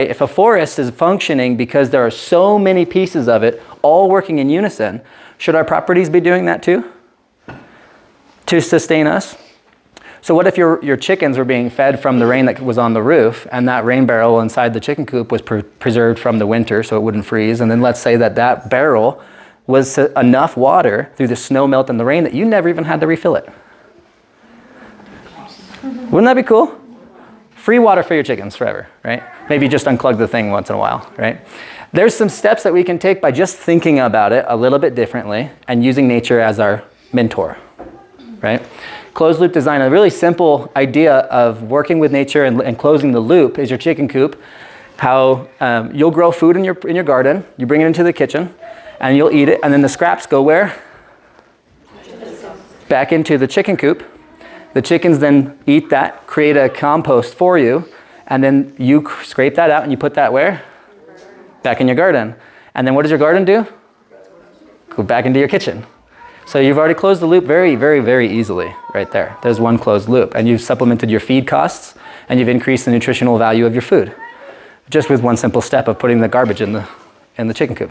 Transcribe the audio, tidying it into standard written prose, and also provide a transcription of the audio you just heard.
If a forest is functioning because there are so many pieces of it all working in unison, should our properties be doing that too? To sustain us? So what if your chickens were being fed from the rain that was on the roof, and that rain barrel inside the chicken coop was preserved from the winter so it wouldn't freeze, and then let's say that barrel was enough water through the snow melt and the rain that you never even had to refill it? Wouldn't that be cool? Free water for your chickens forever, right? Maybe just unclog the thing once in a while, right? There's some steps that we can take by just thinking about it a little bit differently and using nature as our mentor, right? Closed loop design, a really simple idea of working with nature and closing the loop is your chicken coop. How you'll grow food in your garden, you bring it into the kitchen, and you'll eat it, and then the scraps go where? Back into the chicken coop. The chickens then eat that, create a compost for you, and then you scrape that out and you put that where? Back in your garden. And then what does your garden do? Go back into your kitchen. So you've already closed the loop very, very, very easily right there. There's one closed loop, and you've supplemented your feed costs, and you've increased the nutritional value of your food, just with one simple step of putting the garbage in the chicken coop.